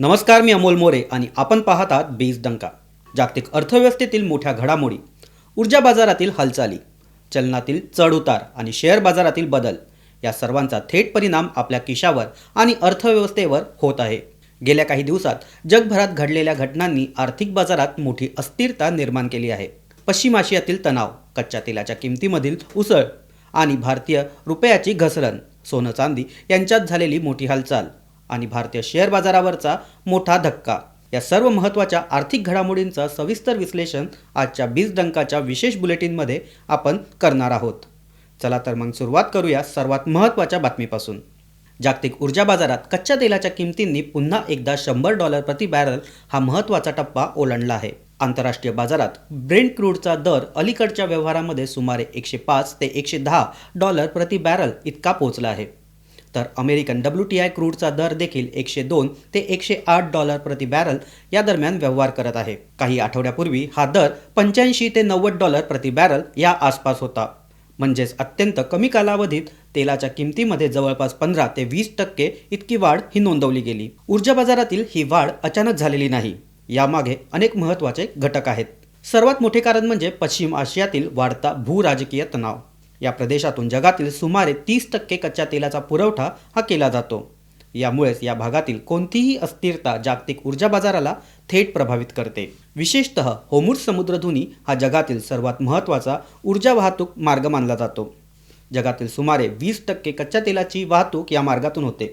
नमस्कार, मी अमोल मोरे आणि आपण पाहत आहात बीज डंका. जागतिक अर्थव्यवस्थेतील मोठ्या घडामोडी, ऊर्जा बाजारातील हालचाली, चलनातील चढउतार आणि शेअर बाजारातील बदल या सर्वांचा थेट परिणाम आपल्या खिशावर आणि अर्थव्यवस्थेवर होत आहे. गेल्या काही दिवसात जगभरात घडलेल्या घटनांनी आर्थिक बाजारात मोठी अस्थिरता निर्माण केली आहे. पश्चिम आशियातील तणाव, कच्च्या तेलाच्या किमतीमधील उसळ आणि भारतीय रुपयाची घसरण, सोनं चांदी यांच्यात झालेली मोठी हालचाल आणि भारतीय शेअर बाजारावरचा मोठा धक्का या सर्व महत्त्वाच्या आर्थिक घडामोडींचा सविस्तर विश्लेषण आजच्या बीज डंकाच्या विशेष बुलेटिनमध्ये आपण करणार आहोत. चला तर मग सुरुवात करूया सर्वात महत्त्वाच्या बातमीपासून. जागतिक ऊर्जा बाजारात कच्च्या तेलाच्या किमतींनी पुन्हा एकदा $100 प्रति बॅरल हा महत्त्वाचा टप्पा ओलांडला आहे. आंतरराष्ट्रीय बाजारात ब्रेंट क्रूडचा दर अलीकडच्या व्यवहारामध्ये सुमारे $105 ते $110 प्रति बॅरल इतका पोहोचला आहे. तर अमेरिकन WTI क्रूडचा दर देखील $102 ते $108 प्रति बॅरल या दरम्यान व्यवहार करत आहे. काही आठवड्यापूर्वी हा दर $85 ते $90 प्रति बॅरल या आसपास होता. म्हणजेच अत्यंत कमी कालावधीत तेलाच्या किमतीमध्ये जवळपास 15 ते 20% इतकी वाढ ही नोंदवली गेली. ऊर्जा बाजारातील ही वाढ अचानक झालेली नाही. यामागे अनेक महत्त्वाचे घटक आहेत. सर्वात मोठे कारण म्हणजे पश्चिम आशियातील वाढता भूराजकीय तणाव. या प्रदेशातून जगातील सुमारे 30% कच्च्या तेलाचा पुरवठा हा केला जातो. यामुळेच या भागातील कोणतीही अस्थिरता जागतिक ऊर्जा बाजाराला थेट प्रभावित करते. विशेषतः होर्मुझ समुद्रधुनी हा जगातील सर्वात महत्त्वाचा ऊर्जा वाहतूक मार्ग मानला जातो. जगातील सुमारे 20% कच्च्या तेलाची वाहतूक या मार्गातून होते.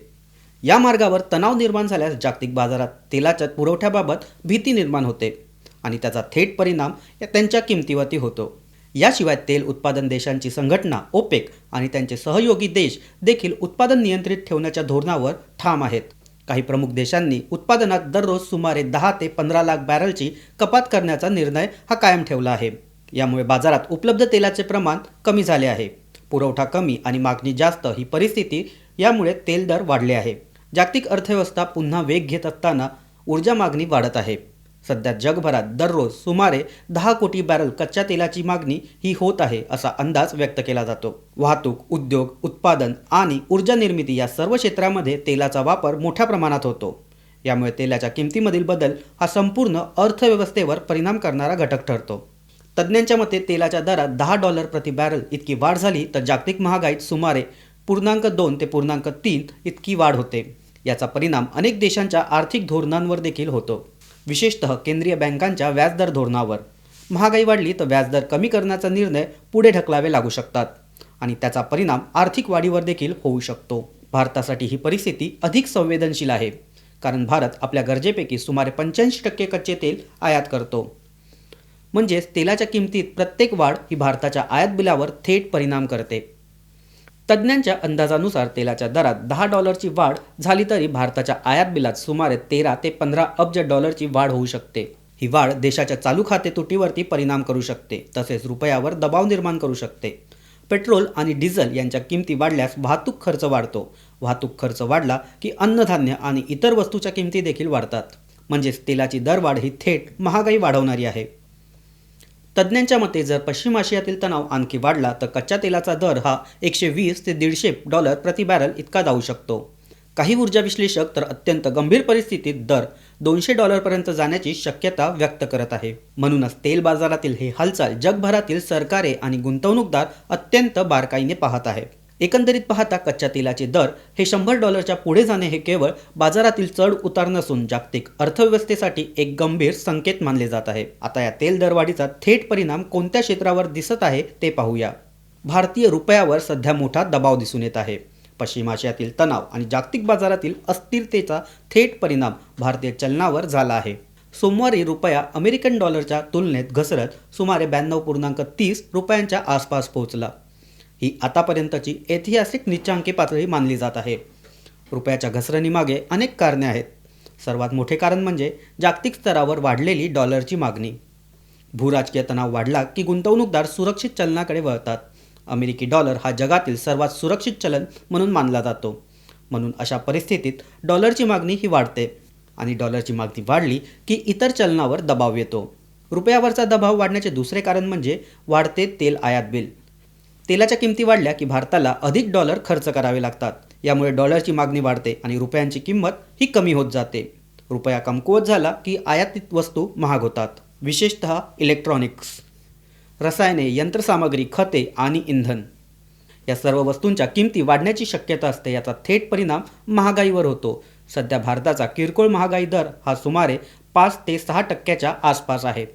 या मार्गावर तणाव निर्माण झाल्यास जागतिक बाजारात तेलाच्या पुरवठ्याबाबत भीती निर्माण होते आणि त्याचा थेट परिणाम त्यांच्या किमतीवरती होतो. याशिवाय तेल उत्पादन देशांची संघटना ओपेक आणि त्यांचे सहयोगी देश देखील उत्पादन नियंत्रित ठेवण्याच्या धोरणावर ठाम आहेत. काही प्रमुख देशांनी उत्पादनात दररोज सुमारे 10 ते 15 लाख बॅरलची कपात करण्याचा निर्णय हा कायम ठेवला आहे. यामुळे बाजारात उपलब्ध तेलाचे प्रमाण कमी झाले आहे. पुरवठा कमी आणि मागणी जास्त ही परिस्थिती यामुळे तेल दर वाढले आहे. जागतिक अर्थव्यवस्था पुन्हा वेग घेत असताना ऊर्जा मागणी वाढत आहे. सध्या जगभरात दररोज सुमारे 10 कोटी बॅरल कच्च्या तेलाची मागणी ही होत आहे असा अंदाज व्यक्त केला जातो. वाहतूक, उद्योग, उत्पादन आणि ऊर्जा निर्मिती या सर्व क्षेत्रामध्ये तेलाचा वापर मोठ्या प्रमाणात होतो. यामुळे तेलाच्या किमतीमधील बदल हा संपूर्ण अर्थव्यवस्थेवर परिणाम करणारा घटक ठरतो. तज्ज्ञांच्या मते तेलाच्या दरात $10 प्रति बॅरल इतकी वाढ झाली तर जागतिक महागाईत सुमारे 0.2 ते 0.3 इतकी वाढ होते. याचा परिणाम अनेक देशांच्या आर्थिक धोरणांवर देखील होतो. विशेषतः केंद्रीय बँकांच्या व्याजदर धोरणावर. महागाई वाढली तर व्याजदर कमी करण्याचा निर्णय पुढे ढकलावे लागू शकतात आणि त्याचा परिणाम आर्थिक वाढीवर देखील होऊ शकतो. भारतासाठी ही परिस्थिती अधिक संवेदनशील आहे कारण भारत आपल्या गरजेपैकी सुमारे 85% कच्चे तेल आयात करतो. म्हणजेच तेलाच्या किमतीत प्रत्येक वाढ ही भारताच्या आयात बिलावर थेट परिणाम करते. तज्ज्ञांच्या अंदाजानुसार तेलाच्या दरात $10ची वाढ झाली तरी भारताच्या आयात बिलात सुमारे 13 ते 15 अब्ज डॉलरची वाढ होऊ शकते. ही वाढ देशाच्या चालू खाते तुटीवरती परिणाम करू शकते तसेच रुपयावर दबाव निर्माण करू शकते. पेट्रोल आणि डिझेल यांच्या किमती वाढल्यास वाहतूक खर्च वाढतो. वाहतूक खर्च वाढला की अन्नधान्य आणि इतर वस्तूच्या किमती देखील वाढतात. म्हणजेच तेलाची दरवाढ ही थेट महागाई वाढवणारी आहे. तज्ज्ञांच्या मते जर पश्चिम आशियातील तणाव आणखी वाढला तर कच्च्या तेलाचा दर हा $120 ते $150 प्रति बॅरल इतका जाऊ शकतो. काही ऊर्जा विश्लेषक तर अत्यंत गंभीर परिस्थितीत दर $200 पर्यंत जाण्याची शक्यता व्यक्त करत आहे. म्हणूनच तेल बाजारातील हे हालचाल जगभरातील सरकारे आणि गुंतवणूकदार अत्यंत बारकाईने पाहत आहे. एकंदरीत पाहता कच्च्या तेलाचे दर हे $100च्या पुढे जाणे हे केवळ बाजारातील चढ उतार नसून जागतिक अर्थव्यवस्थेसाठी एक गंभीर संकेत मानले जात आहे. आता या तेल दरवाढीचा थेट परिणाम कोणत्या क्षेत्रावर दिसत आहे ते पाहूया. भारतीय रुपयावर सध्या मोठा दबाव दिसून येत आहे. पश्चिम आशियातील तणाव आणि जागतिक बाजारातील अस्थिरतेचा थेट परिणाम भारतीय चलनावर झाला आहे. सोमवारी रुपया अमेरिकन डॉलरच्या तुलनेत घसरत सुमारे 92.30 रुपयांच्या आसपास पोहोचला. ही आतापर्यंतची ऐतिहासिक निच्चांकी पातळी मानली जात आहे. रुपयाच्या घसरणीमागे अनेक कारणे आहेत. सर्वात मोठे कारण म्हणजे जागतिक स्तरावर वाढलेली डॉलरची मागणी. भूराजकीय तणाव वाढला की गुंतवणूकदार सुरक्षित चलनाकडे वळतात. अमेरिकी डॉलर हा जगातील सर्वात सुरक्षित चलन म्हणून मानला जातो. म्हणून अशा परिस्थितीत डॉलरची मागणी ही वाढते आणि डॉलरची मागणी वाढली की इतर चलनावर दबाव येतो. रुपयावरचा दबाव वाढण्याचे दुसरे कारण म्हणजे वाढते तेल आयात बिल. तेलाच्या किमती वाढल्या की भारताला अधिक डॉलर खर्च करावे लागतात. यामुळे डॉलरची मागणी वाढते आणि रुपयांची किंमत ही कमी होत जाते. रुपया कमकुवत झाला की आयातित वस्तू महाग होतात, विशेषतः इलेक्ट्रॉनिक्स, रसायने, यंत्रसामग्री, खते आणि इंधन. या सर्व वस्तूंच्या किमती वाढण्याची शक्यता असते. याचा थेट परिणाम महागाईवर होतो. सध्या भारताचा किरकोळ महागाई दर हा सुमारे 5 ते 6% आसपास आहे.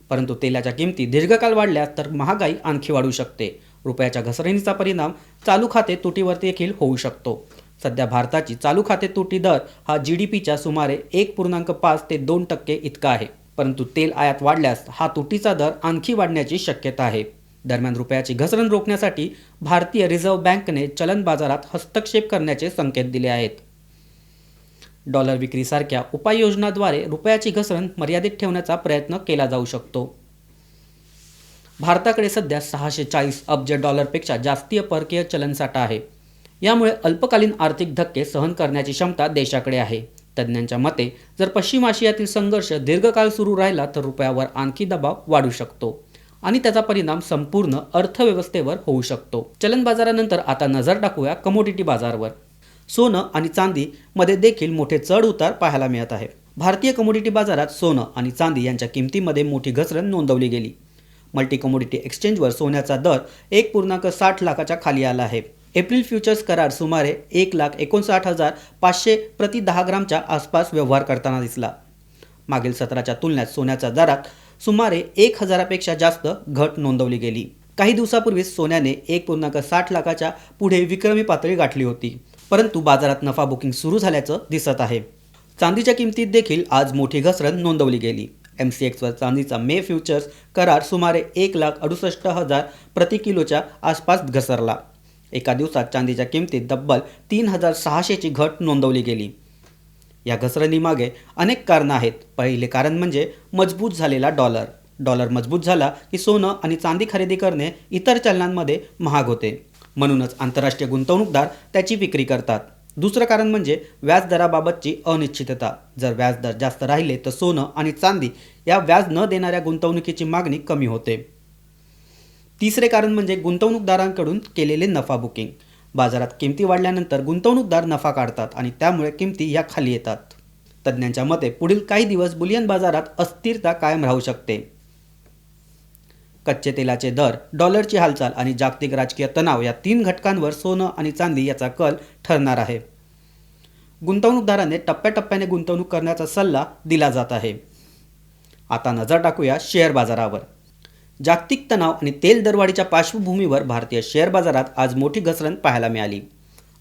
परंतु तेलाच्या किमती दीर्घकाळ वाढल्यास तर महागाई आणखी वाढू शकते. रुपयाच्या घसरणीचा परिणाम चालू खाते तुटीवर देखील होऊ शकतो. सध्या भारताची चालू खाते तुटी दर हा GDPच्या सुमारे 1.5 ते 2% इतका आहे. परंतु तेल आयात वाढल्यास हा तुटीचा दर आणखी वाढण्याची शक्यता आहे. दरम्यान रुपयाची घसरण रोखण्यासाठी भारतीय रिझर्व्ह बँकेने चलन बाजारात हस्तक्षेप करण्याचे संकेत दिले आहेत. डॉलर विक्रीसारख्या उपाययोजनाद्वारे रुपयाची घसरण मर्यादित ठेवण्याचा प्रयत्न केला जाऊ शकतो. भारताकडे सध्या 640 अब्ज डॉलरपेक्षा जास्तीय परकीय चलनसाठा आहे. यामुळे अल्पकालीन आर्थिक धक्के सहन करण्याची क्षमता देशाकडे आहे. तज्ज्ञांच्या मते जर पश्चिम आशियातील संघर्ष दीर्घकाळ सुरू राहिला तर रुपयावर आणखी दबाव वाढू शकतो आणि त्याचा परिणाम संपूर्ण अर्थव्यवस्थेवर होऊ शकतो. चलन बाजारानंतर आता नजर टाकूया कमोडिटी बाजारावर. सोनं आणि चांदी मध्ये देखील मोठे चढ उतार पाहायला मिळत आहे. भारतीय कमोडिटी बाजारात सोनं आणि चांदी यांच्या किमतीमध्ये मोठी घसरण नोंदवली गेली. मल्टी कमोडिटी एक्सचेंजवर सोन्याचा दर 1.60 लाखाच्या खाली आला आहे. एप्रिल फ्युचर्स करार सुमारे 1,59,500 प्रति 10 ग्रामच्या आसपास व्यवहार करताना दिसला. मागील सत्राच्या तुलनेत सोन्याच्या दरात सुमारे 1,000पेक्षा जास्त घट नोंदवली गेली. काही दिवसापूर्वी सोन्याने 1.60 लाखाच्या पुढे विक्रमी पातळी गाठली होती. परंतु बाजारात नफा बुकिंग सुरू झाल्याचं दिसत आहे. चांदीच्या किमतीत देखील आज मोठी घसरण नोंदवली गेली. MCXवर चांदीचा मे फ्युचर्स करार सुमारे 1,68,000 प्रति किलोच्या आसपास घसरला. एका दिवसात चांदीच्या किमतीत तब्बल 3,600ची घट नोंदवली गेली. या घसरणीमागे अनेक कारणं आहेत. पहिले कारण म्हणजे मजबूत झालेला डॉलर. डॉलर मजबूत झाला की सोनं आणि चांदी खरेदी करणे इतर चलनांमध्ये महाग होते. म्हणूनच आंतरराष्ट्रीय गुंतवणूकदार त्याची विक्री करतात. दुसरं कारण म्हणजे व्याजदराबाबतची अनिश्चितता. जर व्याजदर जास्त राहिले तर सोनं आणि चांदी या व्याज न देणाऱ्या गुंतवणुकीची मागणी कमी होते. तिसरे कारण म्हणजे गुंतवणूकदारांकडून केलेले नफा बुकिंग. बाजारात किमती वाढल्यानंतर गुंतवणूकदार नफा काढतात आणि त्यामुळे किमती या खाली येतात. तज्ज्ञांच्या मते पुढील काही दिवस बुलियन बाजारात अस्थिरता कायम राहू शकते. कच्चे तेलाचे दर, डॉलरची हालचाल आणि जागतिक राजकीय तणाव या 3 घटकांवर सोनं आणि चांदी याचा कल ठरणार आहे. गुंतवणूकदारांनी टप्प्याटप्प्याने गुंतवणूक करण्याचा सल्ला दिला जात आहे. आता नजर टाकूया शेअर बाजारावर. जागतिक तणाव आणि तेल दरवाढीच्या पार्श्वभूमीवर भारतीय शेअर बाजारात आज मोठी घसरण पाहायला मिळाली.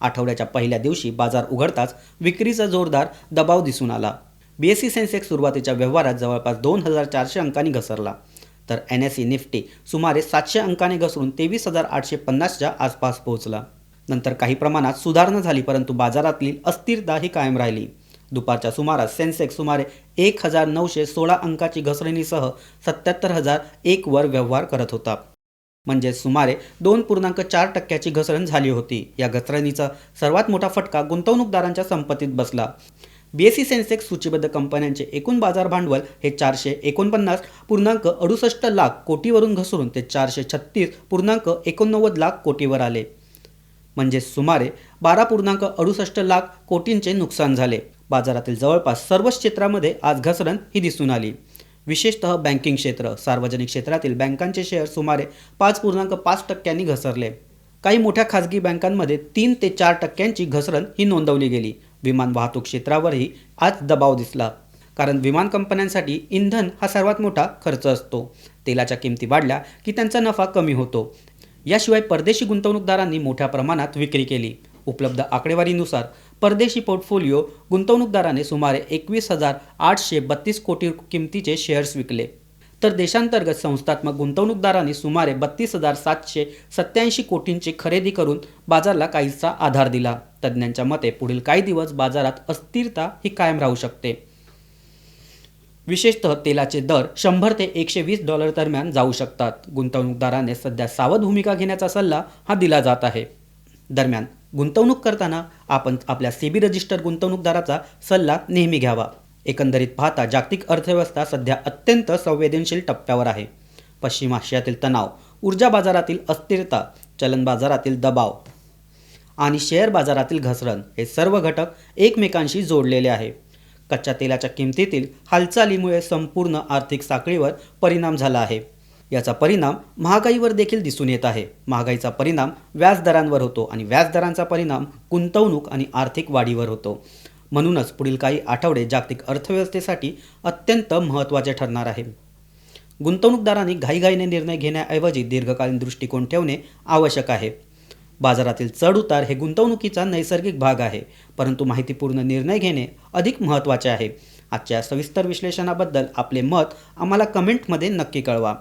आठवड्याच्या पहिल्या दिवशी बाजार उघडताच विक्रीचा जोरदार दबाव दिसून आला. BSE सेन्सेक्स सुरुवातीच्या व्यवहारात जवळपास 2,400 अंकांनी घसरला, तर NSE निफ्टी सुमारे 700 अंकाने घसरून 23,850च्या आसपास पोहोचला. नंतर काही प्रमाणात सुधारणा झाली, परंतु बाजारातील अस्थिरता ही कायम राहिली. दुपारच्या सुमारास सेन्सेक्स सुमारे 1,916 अंकाची घसरणीसह 77,001 वर व्यवहार करत होता. म्हणजे सुमारे 2.4% घसरण झाली होती. या घसरणीचा सर्वात मोठा फटका गुंतवणूकदारांच्या संपत्तीत बसला. BSE सेन्सेक्स सूचीबद्ध कंपन्यांचे एकूण बाजार भांडवल हे 449.68 लाख कोटीवरून घसरून ते 436.89 लाख कोटीवर आले. म्हणजे सुमारे 12.68 लाख कोटींचे नुकसान झाले. बाजारातील जवळपास सर्वच क्षेत्रामध्ये आज घसरण ही दिसून आली. विशेषतः बँकिंग क्षेत्र, सार्वजनिक क्षेत्रातील बँकांचे शेअर सुमारे 5.5% घसरले. काही मोठ्या खाजगी बँकांमध्ये 3 ते 4% घसरण ही नोंदवली गेली. विमान वाहतूक क्षेत्रावरही आज दबाव दिसला, कारण विमान कंपन्यांसाठी इंधन हा सर्वात मोठा खर्च असतो. तेलाच्या किमती वाढल्या की त्यांचा नफा कमी होतो. याशिवाय परदेशी गुंतवणूकदारांनी मोठ्या प्रमाणात विक्री केली. उपलब्ध आकडेवारीनुसार परदेशी पोर्टफोलिओ गुंतवणूकदाराने सुमारे 21,832 कोटी किमतीचे शेअर्स विकले, तर देशांतर्गत संस्थात्मक गुंतवणूकदारांनी सुमारे 32,787 कोटींची खरेदी करून बाजाराला काहीसा आधार दिला. तज्ज्ञांच्या मते पुढील काही दिवस बाजारात अस्थिरता ही कायम राहू शकते. विशेषतः तेलाचे दर 100 ते $120 दरम्यान जाऊ शकतात. गुंतवणूकदारांनी सध्या सावध भूमिका घेण्याचा सल्ला हा दिला जात आहे. दरम्यान गुंतवणूक करताना आपण आपल्या SEBI रजिस्टर्ड गुंतवणूकदाराचा सल्ला नेहमी घ्यावा. एकंदरीत पाहता जागतिक अर्थव्यवस्था सध्या अत्यंत संवेदनशील टप्प्यावर आहे. पश्चिम आशियातील तणाव, ऊर्जा बाजारातील अस्थिरता, चलन बाजारातील दबाव आणि शेअर बाजारातील घसरण हे सर्व घटक एकमेकांशी जोडलेले आहे. कच्च्या तेलाच्या किमतीतील हालचालीमुळे संपूर्ण आर्थिक साखळीवर परिणाम झाला आहे. याचा परिणाम महागाईवर देखील दिसून येत आहे. महागाईचा परिणाम व्याजदरांवर होतो आणि व्याजदरांचा परिणाम गुंतवणूक आणि आर्थिक वाढीवर होतो. म्हणूनच पुढील काही आठवडे जागतिक अर्थव्यवस्थेसाठी अत्यंत महत्त्वाचे ठरणार आहे. गुंतवणूकदारांनी घाईघाईने निर्णय घेण्याऐवजी दीर्घकालीन दृष्टिकोन ठेवणे आवश्यक आहे. बाजारातील चढउतार हे गुंतवणुकीचा नैसर्गिक भाग आहे, परंतु माहितीपूर्ण निर्णय घेणे अधिक महत्त्वाचे आहे. आजच्या सविस्तर विश्लेषणाबद्दल आपले मत आम्हाला कमेंटमध्ये नक्की कळवा.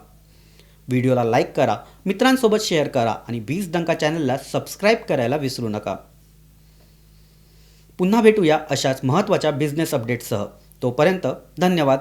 व्हिडिओला लाईक करा, मित्रांसोबत शेअर करा आणि बीज डंका चॅनलला सबस्क्राईब करायला विसरू नका. पुन्हा भेटूया अशाच महत्त्वाच्या बिझनेस अपडेट्ससह. तोपर्यंत धन्यवाद.